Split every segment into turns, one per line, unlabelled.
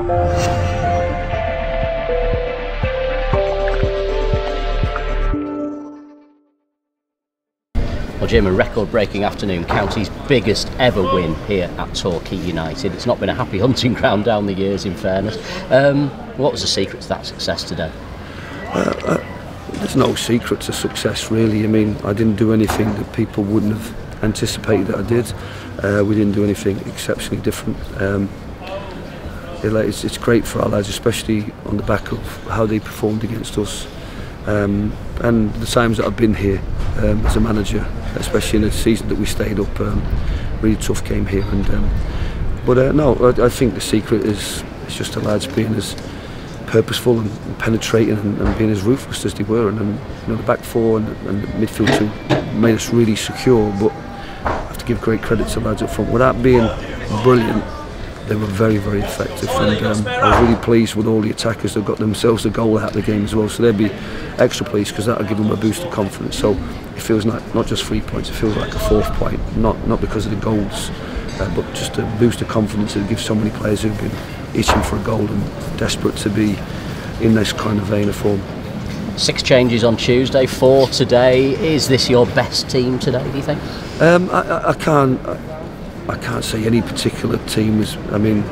Well, Jim, a record-breaking afternoon, County's biggest ever win here at Torquay United. It's not been a happy hunting ground down the years, in fairness. What was the secret to that success today?
There's no secret to success, really. I mean, I didn't do anything that people wouldn't have anticipated that I did. We didn't do anything exceptionally different. It's great for our lads, especially on the back of how they performed against us. And the times that I've been here as a manager, especially in the season that we stayed up, really tough game here. No, I think the secret is just the lads being as purposeful and penetrating and being as ruthless as they were. And the back four and the midfield two made us really secure. But I have to give great credit to the lads up front. Without being brilliant, they were very, very effective, and I was really pleased with all the attackers that got themselves a goal out of the game as well, so they'd be extra pleased because that'll give them a boost of confidence. So it feels like not just 3 points, it feels like a 4th point, not because of the goals, but just a boost of confidence that gives so many players who've been itching for a goal and desperate to be in this kind of vein of form.
6 changes on Tuesday, 4 today. Is this your best team today, do you think? I can't say any particular team is. I mean,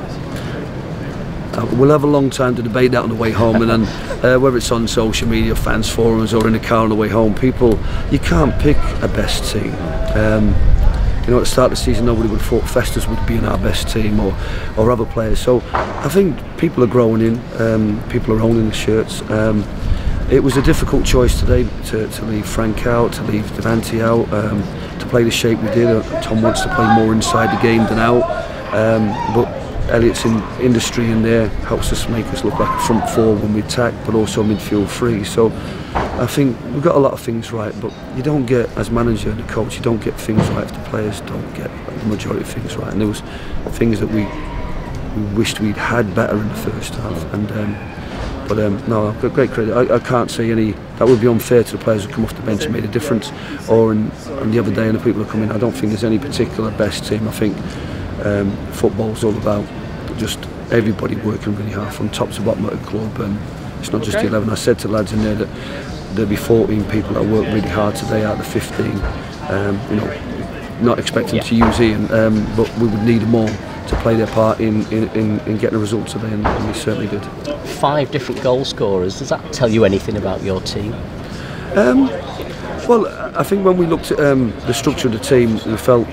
we'll have a long time to debate that on the way home, and then whether it's on social media, fans forums, or in the car on the way home, you can't pick a best team. At the start of the season, nobody would have thought Festus would be in our best team or other players. So I think people are growing in. People are owning the shirts. It was a difficult choice today to leave Frank out, to leave Devante out, to play the shape we did. Tom wants to play more inside the game than out, but Elliot's industry in there helps us make us look like a front four when we attack, but also midfield free. So I think we've got a lot of things right, but you don't get, as manager and the coach, you don't get things right if the players don't get the majority of things right. And there was things that we wished we'd had better in the first half. No, I've got great credit. I can't say any. That would be unfair to the players who come off the bench and made a difference. Or on the other day, and the people who come in, I don't think there's any particular best team. I think football's all about just everybody working really hard from top to bottom at a club. It's not just the 11. I said to the lads in there that there'll be 14 people that work really hard today out of the 15. Not expecting to use Ian, but we would need them all to play their part in getting a result today, and we certainly did. 5 different goal scorers. Does that tell you anything about your team?
Well, I think when we looked at the structure of the team, we felt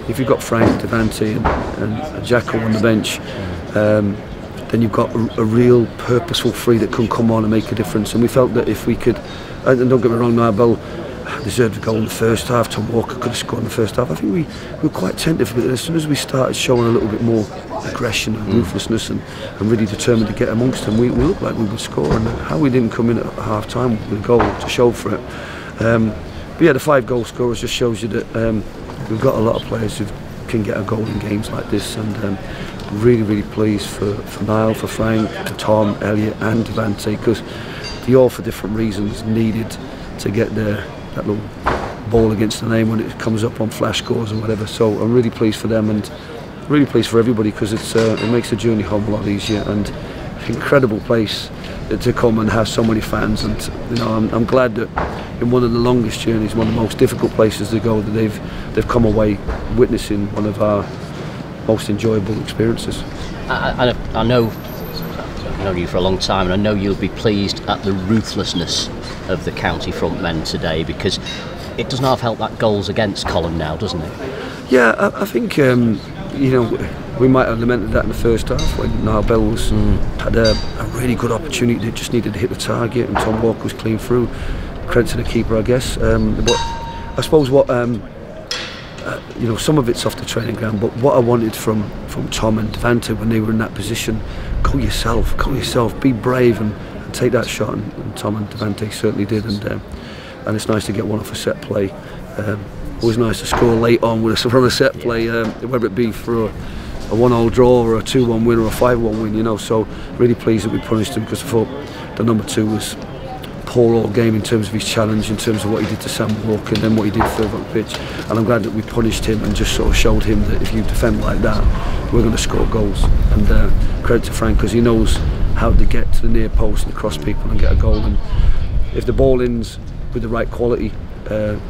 if you've got Frank, Devante and Jacko on the bench, then you've got a real purposeful 3 that can come on and make a difference. And we felt that if we could, and don't get me wrong, Narbel deserved a goal in the first half. Tom Walker could have scored in the first half. I think we were quite tentative, but as soon as we started showing a little bit more aggression and ruthlessness and really determined to get amongst them, we looked like we would score. And how we didn't come in at half time with a goal to show for it. But yeah, the 5 goal scorers just shows you that we've got a lot of players who can get a goal in games like this, and really, really pleased for Niall, for Frank, for Tom, Elliot and Devante, because they all, for different reasons, needed to get that little ball against the name when it comes up on flash scores and whatever. So I'm really pleased for them and really pleased for everybody, because it makes the journey home a lot easier, and incredible place to come and have so many fans. And I'm glad that in one of the longest journeys, one of the most difficult places to go, that they've come away witnessing one of our most enjoyable experiences.
I know I've known you for a long time, and I know you'll be pleased at the ruthlessness of the County front men today, because it doesn't have helped that goals against column now, doesn't it?
Yeah, I think we might have lamented that in the first half when Narbel had a really good opportunity that just needed to hit the target, and Tom Walker was clean through. Credit to the keeper, I guess. But I suppose what some of it's off the training ground, but what I wanted from Tom and Devante when they were in that position, go yourself, be brave and take that shot, and Tom and Devante certainly did, and it's nice to get one off a set play. Always nice to score late on from a set play, whether it be for a 1-1 draw or a 2-1 win or a 5-1 win, so really pleased that we punished them, because I thought the number 2 was poor all game in terms of his challenge, in terms of what he did to Sam Walker, and then what he did further on the pitch. And I'm glad that we punished him and just sort of showed him that if you defend like that, we're going to score goals. And credit to Frank, because he knows how to get to the near post and cross people and get a goal. And if the ball ins with the right quality,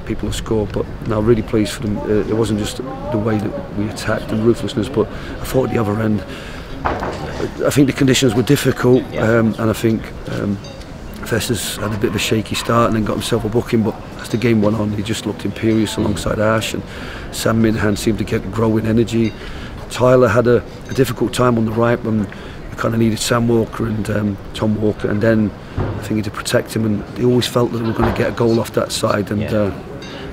people will score. But now, really pleased for them. It wasn't just the way that we attacked and ruthlessness, but I thought at the other end, I think the conditions were difficult, and I think Festus had a bit of a shaky start and then got himself a booking, but as the game went on, he just looked imperious alongside Ash, and Sam Minahan seemed to get growing energy. Tyler had a difficult time on the right when we kind of needed Sam Walker and Tom Walker, and then I think he had to protect him, and they always felt that they were going to get a goal off that side. And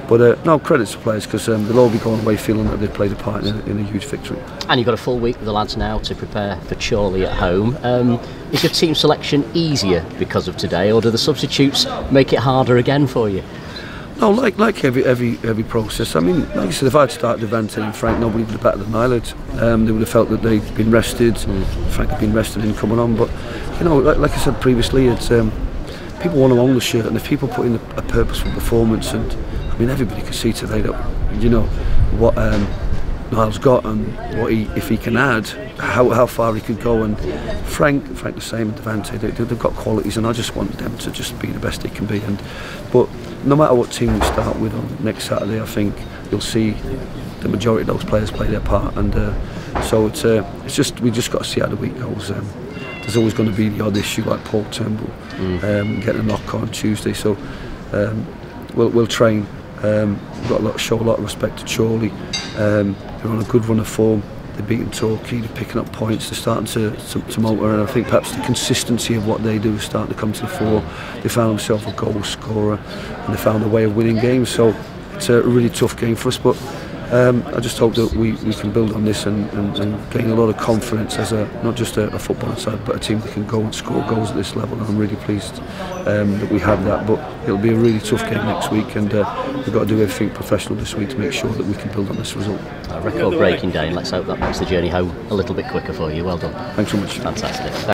but no, credit to players, because they'll all be going away feeling that they've played a part in a huge victory.
And you've got a full week with the lads now to prepare for Chorley at home. Is your team selection easier because of today, or do the substitutes make it harder again for you?
No, like every process. I mean, like I said, if I'd started Devante and Frank, nobody would have batted an eyelid. They would have felt that they'd been rested. Frank had been rested in coming on, but you know, like I said previously, it's people want to own the shirt, and if people put in a purposeful performance, and I mean, everybody can see today that, you know, what Niall's got and what if he can add, how far he could go. And Frank the same, and Devante, they've got qualities, and I just want them to just be the best they can be. But no matter what team we start with on next Saturday, I think you'll see the majority of those players play their part, and so it's just, we just got to see how the week goes. There's always going to be the odd issue like Paul Turnbull getting a knock on Tuesday, so we'll train. We've got to show a lot of respect to Chorley. They're on a good run of form. They're beating Torquay, they're picking up points, they're starting to motor, and I think perhaps the consistency of what they do is starting to come to the fore. They found themselves a goal scorer, and they found a way of winning games, so it's a really tough game for us. But I just hope that we can build on this and gain a lot of confidence as not just a football side, but a team that can go and score goals at this level. And I'm really pleased that we have that. But it'll be a really tough game next week, and we've got to do everything professional this week to make sure that we can build on this result.
A record-breaking day, and let's hope that makes the journey home a little bit quicker for you. Well done.
Thanks so much.
Fantastic.